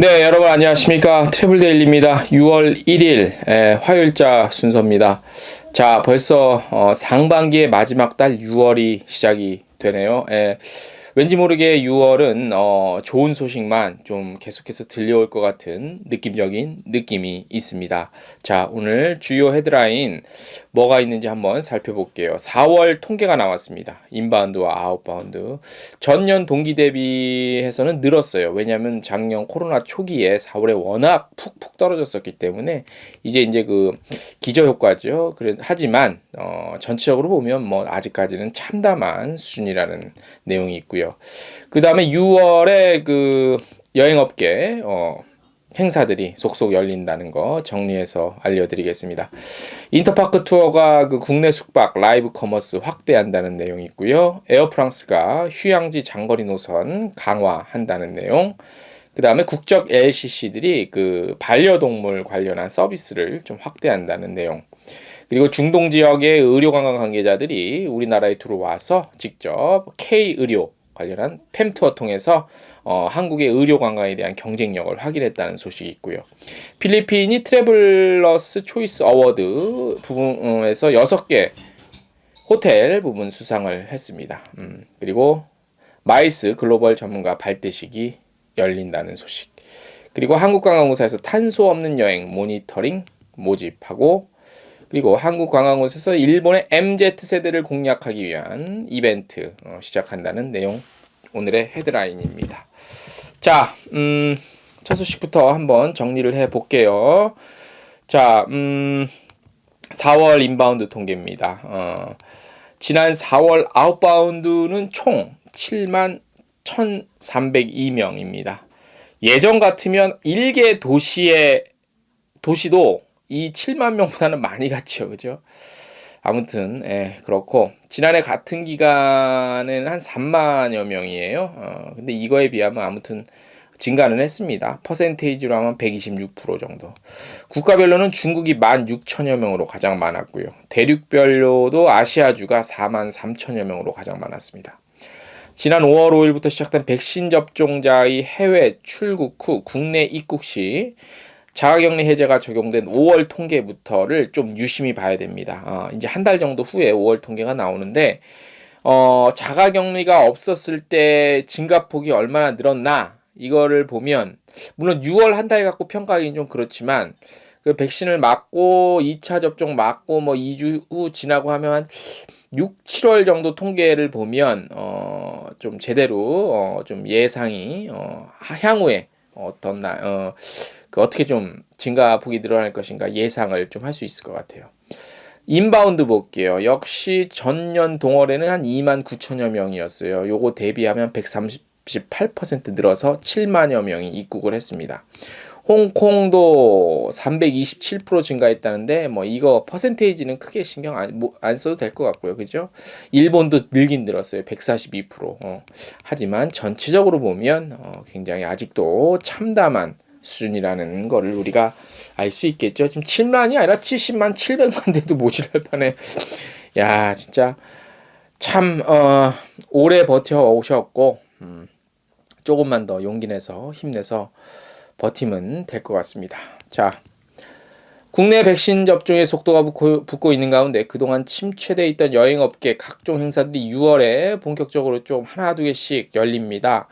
네, 여러분 안녕하십니까? 트래블데일리입니다. 6월 1일 화요일자 순서입니다. 자, 벌써 상반기의 마지막 달 6월이 시작이 되네요. 왠지 모르게 6월은 좋은 소식만 좀 계속해서 들려올 것 같은 느낌적인 느낌이 있습니다. 자, 오늘 주요 헤드라인 뭐가 있는지 한번 살펴볼게요. 4월 통계가 나왔습니다. 인바운드와 아웃바운드. 전년 동기 대비해서는 늘었어요. 왜냐하면 작년 코로나 초기에 4월에 워낙 푹푹 떨어졌었기 때문에 이제 그 기저효과죠. 하지만 전체적으로 보면 뭐 아직까지는 참담한 수준이라는 내용이 있고요. 그 다음에 6월에 그 여행업계 행사들이 속속 열린다는 거 정리해서 알려드리겠습니다. 인터파크 투어가 그 국내 숙박 라이브 커머스 확대한다는 내용이 있고요. 에어프랑스가 휴양지 장거리 노선 강화한다는 내용. 그 다음에 국적 LCC들이 그 반려동물 관련한 서비스를 좀 확대한다는 내용. 그리고 중동 지역의 의료관광 관계자들이 우리나라에 들어와서 직접 K의료 관련한 팸투어 통해서 한국의 의료 관광에 대한 경쟁력을 확인했다는 소식이 있고요. 필리핀이 트래블러스 초이스 어워드 부분에서 6개 호텔 부분 수상을 했습니다. 그리고 마이스 글로벌 전문가 발대식이 열린다는 소식. 그리고 한국관광공사에서 탄소 없는 여행 모니터링 모집하고, 그리고 한국관광공사에서 일본의 MZ세대를 공략하기 위한 이벤트 시작한다는 내용, 오늘의 헤드라인입니다. 자, 첫 소식부터 한번 정리를 해볼게요. 자, 4월 인바운드 통계입니다. 지난 4월 아웃바운드는 총 7만 1,302명입니다. 예전 같으면 1개 도시도 이 7만 명보다는 많이 갔죠. 그죠? 아무튼 그렇고, 지난해 같은 기간에는 한 3만여 명이에요. 근데 이거에 비하면 아무튼 증가는 했습니다. 퍼센테이지로 하면 126% 정도. 국가별로는 중국이 16,000여 명으로 가장 많았고요. 대륙별로도 아시아주가 43,000여 명으로 가장 많았습니다. 지난 5월 5일부터 시작된 백신 접종자의 해외 출국 후 국내 입국 시 자가격리 해제가 적용된 5월 통계부터를 좀 유심히 봐야 됩니다. 이제 한 달 정도 후에 5월 통계가 나오는데, 자가격리가 없었을 때 증가폭이 얼마나 늘었나 이거를 보면, 물론 6월 한 달 갖고 평가하기는 좀 그렇지만, 그 백신을 맞고 2차 접종 맞고 뭐 2주 후 지나고 하면 한 6, 7월 정도 통계를 보면 좀 제대로 좀 예상이 향후에 어떻게 좀 증가폭이 늘어날 것인가 예상을 좀 할 수 있을 것 같아요. 인바운드 볼게요. 역시 전년 동월에는 한 2만 9천여 명이었어요. 요거 대비하면 138% 늘어서 7만여 명이 입국을 했습니다. 홍콩도 327% 증가했다는데 뭐 이거 퍼센테이지는 크게 신경 안 써도 될 것 같고요. 그죠? 일본도 늘긴 늘었어요. 142%. 하지만 전체적으로 보면 굉장히 아직도 참담한 수준이라는 거를 우리가 알 수 있겠죠. 지금 7만이 아니라 70만 700만 대도 모자랄 판에, 야 진짜 참 오래 버텨오셨고, 조금만 더 용기 내서 힘내서 버티면 될 것 같습니다. 자, 국내 백신 접종의 속도가 붙고 있는 가운데 그동안 침체되어 있던 여행업계 각종 행사들이 6월에 본격적으로 좀 하나 두 개씩 열립니다.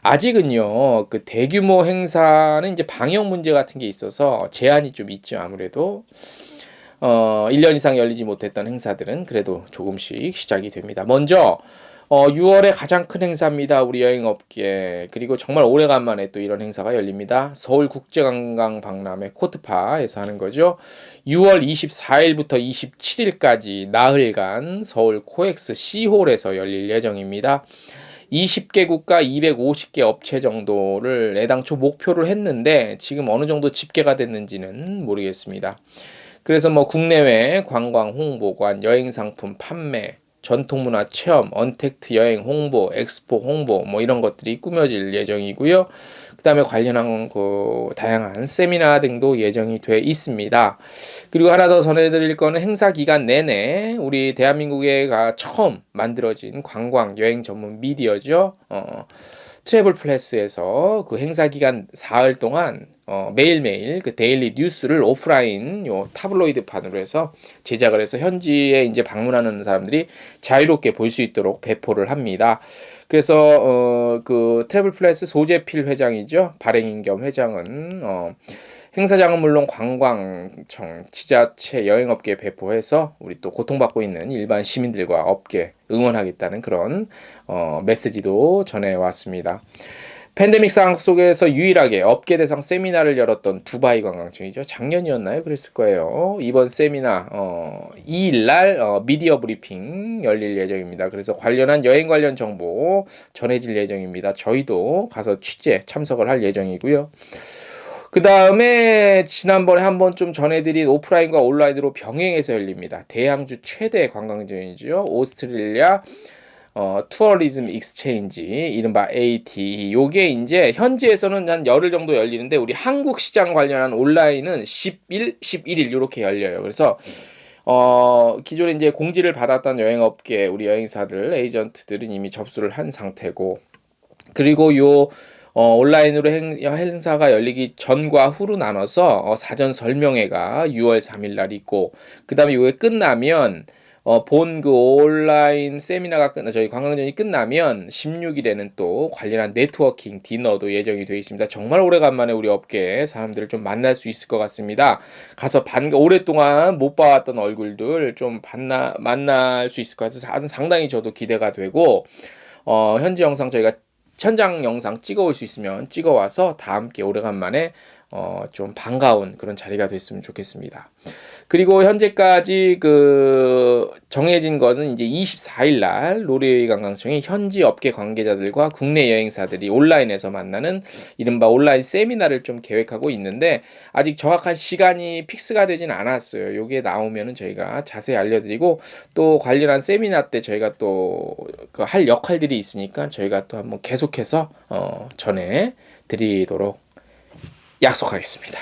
아직은요, 그 대규모 행사는 이제 방역 문제 같은 게 있어서 제한이 좀 있죠. 아무래도 1년 이상 열리지 못했던 행사들은 그래도 조금씩 시작이 됩니다. 먼저 6월에 가장 큰 행사입니다. 우리 여행업계. 그리고 정말 오래간만에 또 이런 행사가 열립니다. 서울국제관광박람회 코트파에서 하는 거죠. 6월 24일부터 27일까지 나흘간 서울 코엑스 C홀에서 열릴 예정입니다. 20개국가 250개 업체 정도를 애당초 목표를 했는데 지금 어느 정도 집계가 됐는지는 모르겠습니다. 그래서 뭐 국내외 관광 홍보관, 여행상품 판매, 전통문화 체험, 언택트 여행 홍보, 엑스포 홍보 뭐 이런 것들이 꾸며질 예정이고요. 그다음에 관련한 그 다양한 세미나 등도 예정이 돼 있습니다. 그리고 하나 더 전해드릴 거는 행사 기간 내내 우리 대한민국에가 처음 만들어진 관광 여행 전문 미디어죠. 트래블 플래스에서 그 행사 기간 사흘 동안 매일매일 그 데일리 뉴스를 오프라인 요 타블로이드판으로 해서 제작을 해서 현지에 이제 방문하는 사람들이 자유롭게 볼 수 있도록 배포를 합니다. 그래서 그 트래블 플래스 소재필 회장이죠. 발행인 겸 회장은 행사장은 물론 관광청, 지자체, 여행업계에 배포해서 우리 또 고통받고 있는 일반 시민들과 업계 응원하겠다는 그런 메시지도 전해왔습니다. 팬데믹 상황 속에서 유일하게 업계 대상 세미나를 열었던 두바이 관광청이죠. 작년이었나요? 그랬을 거예요. 이번 세미나 2일 날 미디어 브리핑 열릴 예정입니다. 그래서 관련한 여행 관련 정보 전해질 예정입니다. 저희도 가서 취재 참석을 할 예정이고요. 그 다음에 지난번에 한번 좀 전해드린 오프라인과 온라인으로 병행해서 열립니다. 대양주 최대 관광지이죠. 오스트레일리아 투어리즘 익스체인지 이른바 AT 요게 이제 현지에서는 한 열흘 정도 열리는데 우리 한국 시장 관련한 온라인은 10일, 11일 이렇게 열려요. 그래서 기존에 이제 공지를 받았던 여행업계 우리 여행사들 에이전트들은 이미 접수를 한 상태고 그리고 요 온라인으로 행사가 열리기 전과 후로 나눠서 사전 설명회가 6월 3일 날 있고 그 다음에 이게 끝나면 본 그 온라인 세미나가 저희 관광전이 끝나면 16일에는 또 관련한 네트워킹 디너도 예정이 되어 있습니다. 정말 오래간만에 우리 업계 사람들을 좀 만날 수 있을 것 같습니다. 가서 오랫동안 못 봐왔던 얼굴들 좀 만날 수 있을 것 같아서 상당히 저도 기대가 되고 현지 영상 저희가 현장 영상 찍어올 수 있으면 찍어와서 다 함께 오래간만에 좀 반가운 그런 자리가 됐으면 좋겠습니다. 그리고 현재까지 그 정해진 것은 이제 24일 날 노르웨이 관광청이 현지 업계 관계자들과 국내 여행사들이 온라인에서 만나는 이른바 온라인 세미나를 좀 계획하고 있는데 아직 정확한 시간이 픽스가 되진 않았어요. 요게 나오면은 저희가 자세히 알려드리고 또 관련한 세미나 때 저희가 또 그 할 역할들이 있으니까 저희가 또 한번 계속해서 전해 드리도록 약속하겠습니다.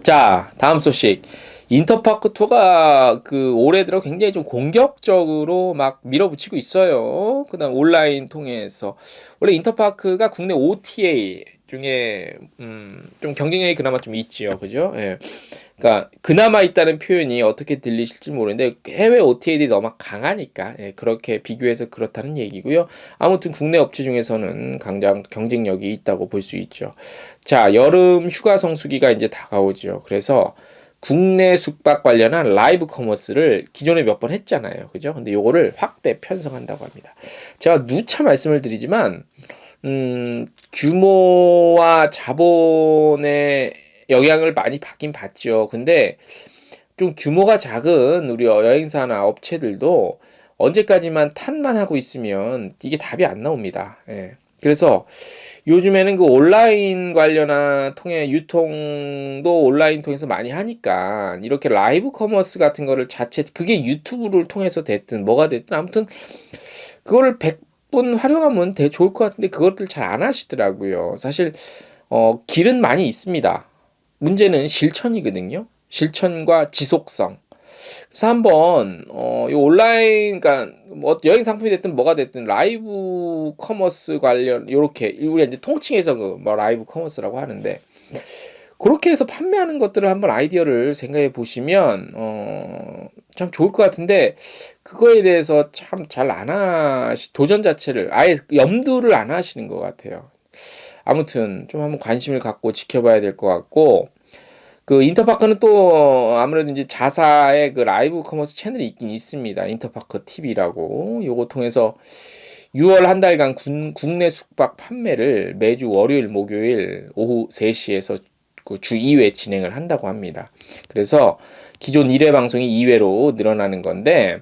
자, 다음 소식. 인터파크 투어가 그 올해 들어 굉장히 좀 공격적으로 막 밀어붙이고 있어요. 그다음 온라인 통해서 원래 인터파크가 국내 OTA 중에 좀 경쟁력이 그나마 좀 있지요, 그죠? 예. 그러니까 그나마 있다는 표현이 어떻게 들리실지 모르는데 해외 OTA들이 너무 강하니까 그렇게 비교해서 그렇다는 얘기고요. 아무튼 국내 업체 중에서는 경쟁력이 있다고 볼 수 있죠. 자, 여름 휴가 성수기가 이제 다가오죠. 그래서 국내 숙박 관련한 라이브 커머스를 기존에 몇 번 했잖아요. 그죠? 근데 요거를 확대 편성한다고 합니다. 제가 누차 말씀을 드리지만 규모와 자본의 영향을 많이 받긴 받죠. 근데 좀 규모가 작은 우리 여행사나 업체들도 언제까지만 탓만 하고 있으면 이게 답이 안 나옵니다. 예. 그래서 요즘에는 그 온라인 관련한 통해 유통도 온라인 통해서 많이 하니까 이렇게 라이브 커머스 같은 거를 그게 유튜브를 통해서 됐든 뭐가 됐든 아무튼 그거를 100분 활용하면 되게 좋을 것 같은데 그것들 잘 안 하시더라고요. 사실 길은 많이 있습니다. 문제는 실천이거든요. 실천과 지속성. 그래서 한번 이 온라인 그러니까 뭐 여행 상품이 됐든 뭐가 됐든 라이브 커머스 관련 요렇게 우리가 이제 통칭해서 그 뭐 라이브 커머스라고 하는데 그렇게 해서 판매하는 것들을 한번 아이디어를 생각해 보시면 참 좋을 것 같은데 그거에 대해서 참 잘 안 도전 자체를 아예 염두를 안 하시는 것 같아요. 아무튼 좀 한번 관심을 갖고 지켜봐야 될 것 같고 그 인터파크는 또 아무래도 이제 자사의 그 라이브 커머스 채널이 있긴 있습니다. 인터파크 TV라고 요거 통해서 6월 한 달간 국내 숙박 판매를 매주 월요일, 목요일 오후 3시에서 그 주 2회 진행을 한다고 합니다. 그래서 기존 1회 방송이 2회로 늘어나는 건데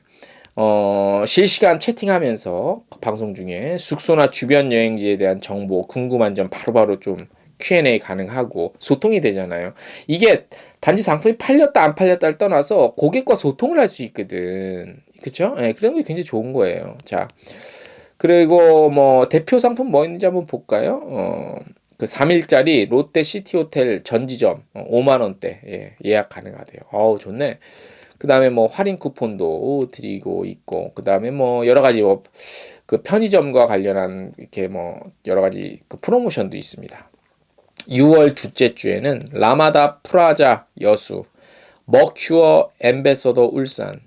실시간 채팅하면서 방송 중에 숙소나 주변 여행지에 대한 정보, 궁금한 점 바로바로 좀 Q&A 가능하고 소통이 되잖아요. 이게 단지 상품이 팔렸다 안 팔렸다를 떠나서 고객과 소통을 할 수 있거든. 그쵸? 네, 그런 게 굉장히 좋은 거예요. 자, 그리고 뭐 대표 상품 뭐 있는지 한번 볼까요? 그 3일짜리 롯데 시티호텔 전지점 5만 원대 예약 가능하대요. 어우 좋네. 그 다음에 뭐 할인 쿠폰도 드리고 있고, 그 다음에 뭐 여러 가지 뭐 그 편의점과 관련한 이렇게 뭐 여러 가지 그 프로모션도 있습니다. 6월 둘째 주에는 라마다 프라자 여수, 머큐어 엠베서더 울산,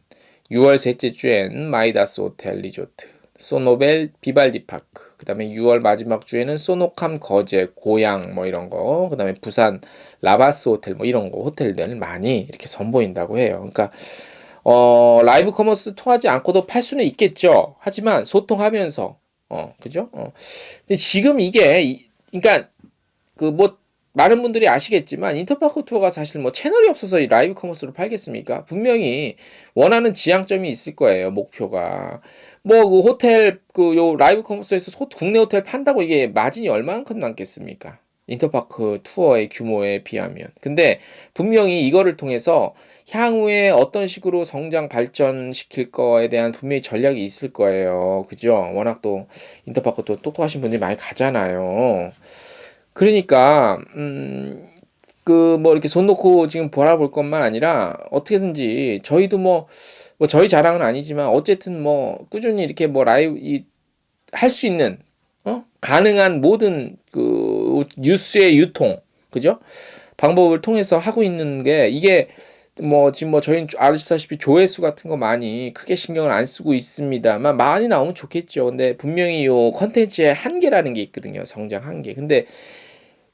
6월 셋째 주엔 마이다스 호텔 리조트, 소노벨 비발디 파크, 그 다음에 6월 마지막 주에는 소노캄 거제 고양 뭐 이런 거, 그 다음에 부산 라바스 호텔 뭐 이런 거 호텔들 많이 이렇게 선보인다고 해요. 그러니까 라이브 커머스 통하지 않고도 팔 수는 있겠죠. 하지만 소통하면서 그죠? 근데 지금 이게 그러니까 그 뭐 많은 분들이 아시겠지만 인터파크 투어가 사실 뭐 채널이 없어서 이 라이브 커머스로 팔겠습니까? 분명히 원하는 지향점이 있을 거예요. 목표가. 뭐 그 호텔 그 요 라이브 커머스에서 국내 호텔 판다고 이게 마진이 얼마만큼 남겠습니까? 인터파크 투어의 규모에 비하면. 근데 분명히 이거를 통해서 향후에 어떤 식으로 성장 발전시킬 거에 대한 분명히 전략이 있을 거예요. 그죠? 워낙 또 인터파크 또 똑똑하신 분들이 많이 가잖아요. 그러니까 그 뭐 이렇게 손 놓고 지금 바라볼 것만 아니라 어떻게든지 저희도 뭐 저희 자랑은 아니지만 어쨌든 뭐 꾸준히 이렇게 뭐 라이브 할 수 있는 가능한 모든 그 뉴스의 유통 그죠? 방법을 통해서 하고 있는 게 이게 뭐 지금 뭐 저희는 아시다시피 조회수 같은 거 많이 크게 신경을 안 쓰고 있습니다만 많이 나오면 좋겠죠. 근데 분명히 요 컨텐츠의 한계라는 게 있거든요. 성장 한계. 근데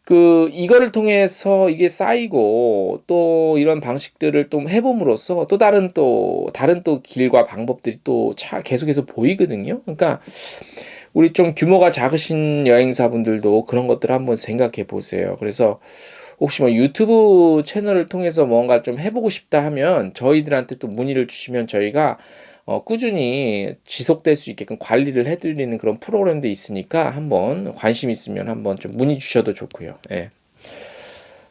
그 이거를 통해서 이게 쌓이고 또 이런 방식들을 좀 해봄으로써 또 다른 또 길과 방법들이 또 계속해서 보이거든요. 그러니까 우리 좀 규모가 작으신 여행사분들도 그런 것들 한번 생각해 보세요. 그래서 혹시 뭐 유튜브 채널을 통해서 뭔가 좀 해보고 싶다 하면 저희들한테 또 문의를 주시면 저희가 꾸준히 지속될 수 있게끔 관리를 해드리는 그런 프로그램도 있으니까 한번 관심 있으면 한번 좀 문의 주셔도 좋고요. 예.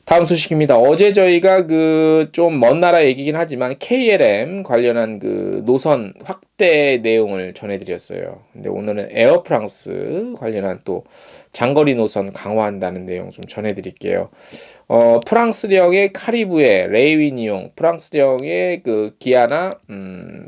다음 소식입니다. 어제 저희가 그 좀 먼 나라 얘기긴 하지만 KLM 관련한 그 노선 확대 내용을 전해드렸어요. 근데 오늘은 에어프랑스 관련한 또 장거리 노선 강화한다는 내용 좀 전해드릴게요. 프랑스령의 카리브해, 레이위니옹, 프랑스령의 그 기아나,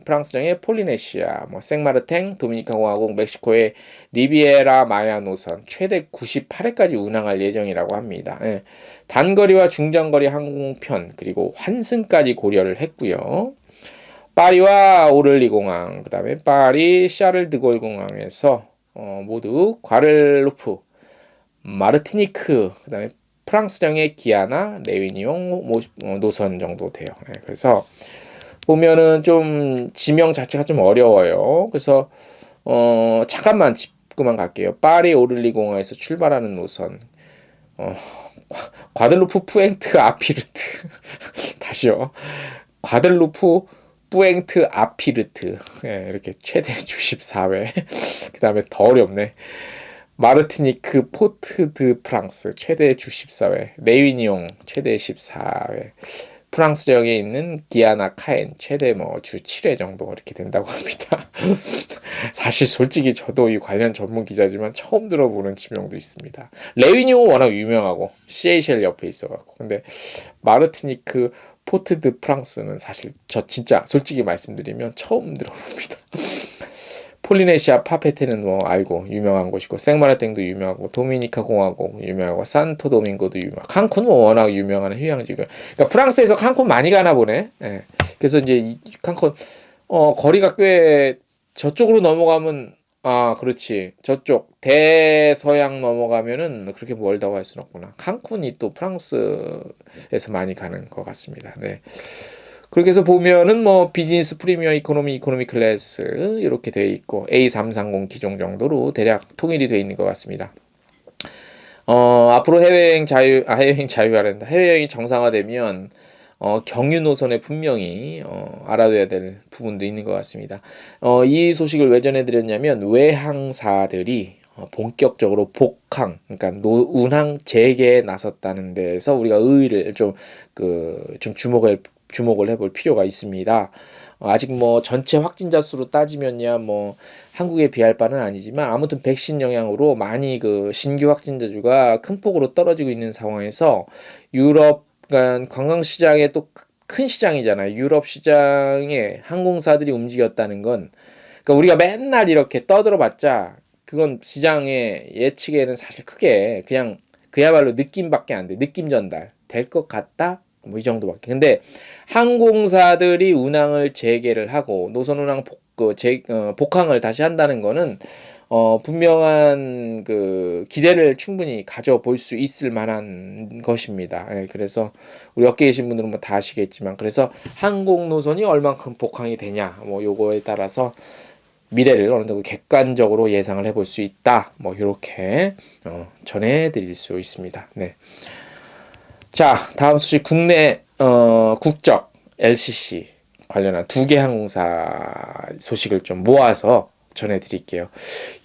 프랑스령의 폴리네시아, 뭐 생마르탱, 도미니카 공화국, 멕시코의 리비에라 마야 노선 최대 98회까지 운항할 예정이라고 합니다. 예. 단거리와 중장거리 항공편 그리고 환승까지 고려를 했고요. 파리와 오를리 공항, 그다음에 파리 샤를드골 공항에서 모두 과를루프, 마르티니크, 그다음에 프랑스령의 기아나 레위니옹 노선 정도 돼요. 네, 그래서 보면은 좀 지명 자체가 좀 어려워요. 그래서 잠깐만 짚고만 갈게요. 파리 오를리 공항에서 출발하는 노선. 과들루프 푸엥트 아피르트. 다시요. 과들루프 뿌엥트 아피르트. 예, 이렇게 최대 64회. 그 다음에 더 어렵네. 마르티니크 포트 드 프랑스 최대 주 14회, 레위니옹 최대 14회, 프랑스령에 있는 기아나 카엔 최대 뭐 주 7회 정도 이렇게 된다고 합니다. 사실 솔직히 저도 이 관련 전문 기자지만 처음 들어보는 지명도 있습니다. 레위니옹은 워낙 유명하고 시에이셸 옆에 있어갖고 근데 마르티니크 포트 드 프랑스는 사실 저 진짜 솔직히 말씀드리면 처음 들어봅니다. 폴리네시아 파페테는 뭐 알고 유명한 곳이고 생마르탱도 유명하고 도미니카 공화국 유명하고 산토도밍고도 유명. 칸쿤은 뭐 워낙 유명한 휴양지고. 그러니까 프랑스에서 칸쿤 많이 가나 보네. 예. 그래서 이제 칸쿤 거리가 꽤 저쪽으로 넘어가면 그렇지. 저쪽 대서양 넘어가면은 그렇게 멀다고 할 수는 없구나. 칸쿤이 또 프랑스에서 많이 가는 것 같습니다. 네. 그렇게 해서 보면은 뭐 비즈니스 프리미엄 이코노미 클래스 이렇게 되어 있고 A330 기종 정도로 대략 통일이 되어 있는 것 같습니다. 앞으로 해외여행 자유화란다. 해외여행이 정상화되면 경유 노선에 분명히 알아둬야 될 부분도 있는 것 같습니다. 이 소식을 왜 전해드렸냐면 외항사들이 본격적으로 복항, 그러니까 운항 재개에 나섰다는 데에서 우리가 의의를 좀 주목을 해볼 필요가 있습니다. 아직 뭐 전체 확진자 수로 따지면야 뭐 한국에 비할 바는 아니지만 아무튼 백신 영향으로 많이 그 신규 확진자 수가 큰 폭으로 떨어지고 있는 상황에서 유럽 그러니까 관광 시장에 또 큰 시장이잖아요. 유럽 시장에 항공사들이 움직였다는 건 그러니까 우리가 맨날 이렇게 떠들어봤자 그건 시장의 예측에는 사실 크게 그냥 그야말로 느낌밖에 안 돼. 느낌 전달 될 것 같다. 뭐 이 정도밖에. 근데 항공사들이 운항을 재개를 하고 노선 운항 복항을 다시 한다는 거는 분명한 그 기대를 충분히 가져볼 수 있을 만한 것입니다. 예, 그래서 우리 업계에 계신 분들은 뭐 다 아시겠지만 그래서 항공 노선이 얼만큼 복항이 되냐 뭐 요거에 따라서 미래를 어느 정도 객관적으로 예상을 해볼 수 있다. 뭐 이렇게 전해드릴 수 있습니다. 네. 자, 다음 소식 국내 국적 LCC 관련한 두 개 항공사 소식을 좀 모아서 전해드릴게요.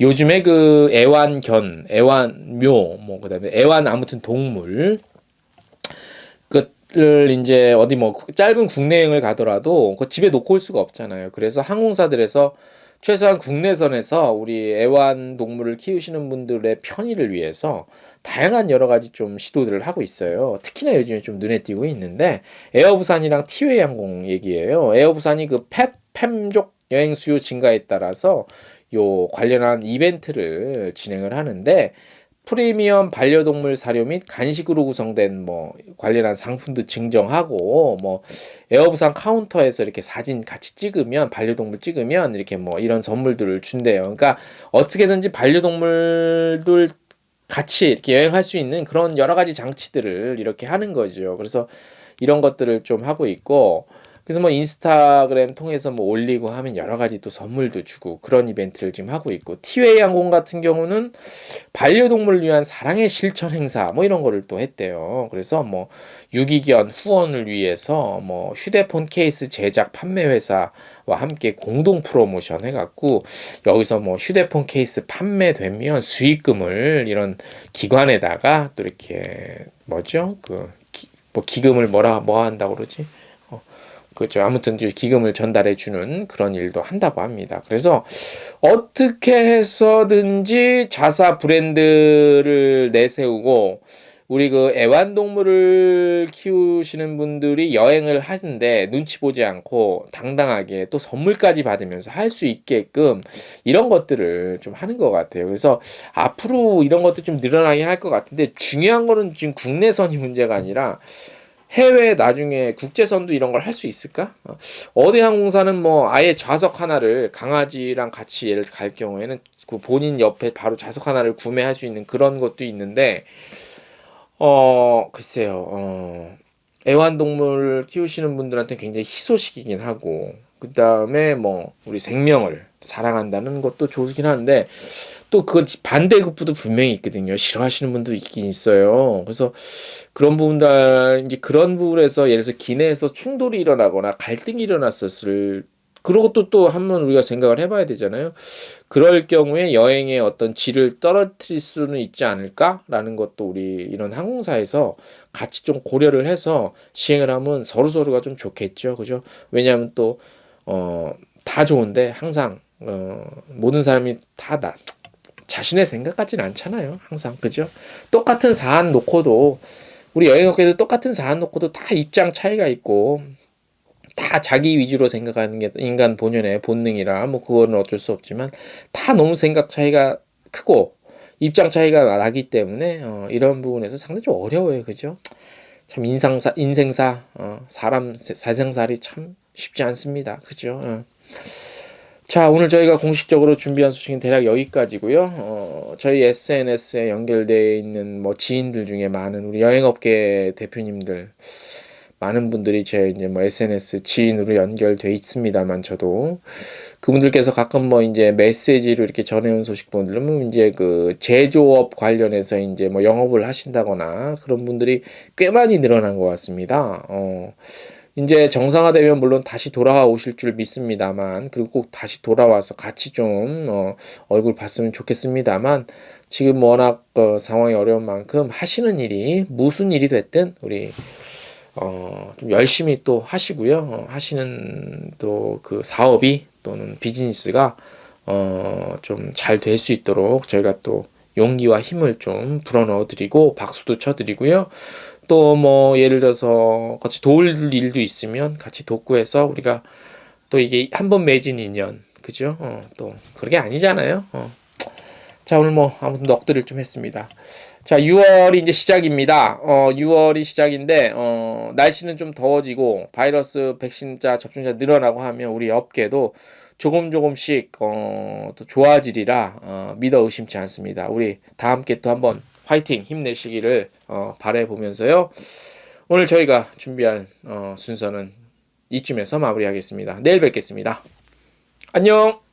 요즘에 그 애완견, 애완묘, 뭐 그다음에 애완 아무튼 동물 그를 이제 어디 뭐 짧은 국내 여행을 가더라도 그 집에 놓고 올 수가 없잖아요. 그래서 항공사들에서 최소한 국내선에서 우리 애완동물을 키우시는 분들의 편의를 위해서 다양한 여러 가지 좀 시도들을 하고 있어요. 특히나 요즘에 좀 눈에 띄고 있는데 에어부산이랑 티웨이 항공 얘기예요. 에어부산이 그 펫 팸족 여행 수요 증가에 따라서 요 관련한 이벤트를 진행을 하는데 프리미엄 반려동물 사료 및 간식으로 구성된 뭐 관련한 상품도 증정하고 뭐 에어부산 카운터에서 이렇게 사진 같이 찍으면 반려동물 찍으면 이렇게 뭐 이런 선물들을 준대요. 그러니까 어떻게든지 반려동물들 같이 이렇게 여행할 수 있는 그런 여러 가지 장치들을 이렇게 하는 거죠. 그래서 이런 것들을 좀 하고 있고 그래서 뭐 인스타그램 통해서 뭐 올리고 하면 여러 가지 또 선물도 주고 그런 이벤트를 지금 하고 있고 티웨이 항공 같은 경우는 반려동물을 위한 사랑의 실천 행사 뭐 이런 거를 또 했대요. 그래서 뭐 유기견 후원을 위해서 뭐 휴대폰 케이스 제작 판매 회사와 함께 공동 프로모션 해갖고 여기서 뭐 휴대폰 케이스 판매되면 수익금을 이런 기관에다가 또 이렇게 뭐죠? 뭐 기금을 뭐 한다고 그러지? 그렇죠. 아무튼 기금을 전달해 주는 그런 일도 한다고 합니다. 그래서 어떻게 해서든지 자사 브랜드를 내세우고 우리 그 애완동물을 키우시는 분들이 여행을 하는데 눈치 보지 않고 당당하게 또 선물까지 받으면서 할 수 있게끔 이런 것들을 좀 하는 것 같아요. 그래서 앞으로 이런 것도 좀 늘어나긴 할 것 같은데 중요한 거는 지금 국내선이 문제가 아니라 해외 나중에 국제선도 이런 걸 할 수 있을까? 어디 항공사는 뭐 아예 좌석 하나를 강아지랑 같이 예를 갈 경우에는 그 본인 옆에 바로 좌석 하나를 구매할 수 있는 그런 것도 있는데 글쎄요. 애완동물 키우시는 분들한테 굉장히 희소식이긴 하고 그다음에 뭐 우리 생명을 사랑한다는 것도 좋긴 한데 또 그 반대급부도 분명히 있거든요. 싫어하시는 분도 있긴 있어요. 그래서 그런 부분들 이제 그런 부분에서 예를 들어서 기내에서 충돌이 일어나거나 갈등이 일어났었을 그런 것도 또 한번 우리가 생각을 해봐야 되잖아요. 그럴 경우에 여행의 어떤 질을 떨어뜨릴 수는 있지 않을까라는 것도 우리 이런 항공사에서 같이 좀 고려를 해서 시행을 하면 서로서로가 좀 좋겠죠. 그죠? 왜냐하면 또 다 좋은데 항상 모든 사람이 자신의 생각 같지는 않잖아요. 항상 그죠? 똑같은 사안 놓고도 우리 여행업계도 똑같은 사안 놓고도 다 입장 차이가 있고 다 자기 위주로 생각하는 게 인간 본연의 본능이라 뭐 그거는 어쩔 수 없지만 다 너무 생각 차이가 크고 입장 차이가 나기 때문에 이런 부분에서 상당히 좀 어려워요. 그죠? 참 인생사 사람 사생살이 참 쉽지 않습니다. 그죠? 자, 오늘 저희가 공식적으로 준비한 소식은 대략 여기까지고요. 저희 SNS에 연결되어 있는 뭐 지인들 중에 많은 우리 여행업계 대표님들 많은 분들이 제 이제 뭐 SNS 지인으로 연결돼 있습니다만 저도 그분들께서 가끔 뭐 이제 메시지로 이렇게 전해온 소식 보면 이제 그 제조업 관련해서 이제 뭐 영업을 하신다거나 그런 분들이 꽤 많이 늘어난 것 같습니다. 이제 정상화되면 물론 다시 돌아오실 줄 믿습니다만 그리고 꼭 다시 돌아와서 같이 좀 얼굴 봤으면 좋겠습니다만 지금 워낙 상황이 어려운 만큼 하시는 일이 무슨 일이 됐든 우리 좀 열심히 또 하시고요. 하시는 또 그 사업이 또는 비즈니스가 좀 잘 될 수 있도록 저희가 또 용기와 힘을 좀 불어넣어 드리고 박수도 쳐 드리고요. 또 뭐 예를 들어서 같이 도울 일도 있으면 같이 돕고해서 우리가 또 이게 한 번 맺은 인연, 그죠? 또 그게 아니잖아요. 자, 오늘 뭐 아무튼 넋두리를 좀 했습니다. 자, 6월이 이제 시작입니다. 6월이 시작인데 날씨는 좀 더워지고 바이러스 백신자 접종자 늘어나고 하면 우리 업계도 조금씩 또 좋아지리라 믿어 의심치 않습니다. 우리 다 함께 또 한번 화이팅 힘내시기를 바래 보면서요. 오늘 저희가 준비한 순서는 이쯤에서 마무리하겠습니다. 내일 뵙겠습니다. 안녕.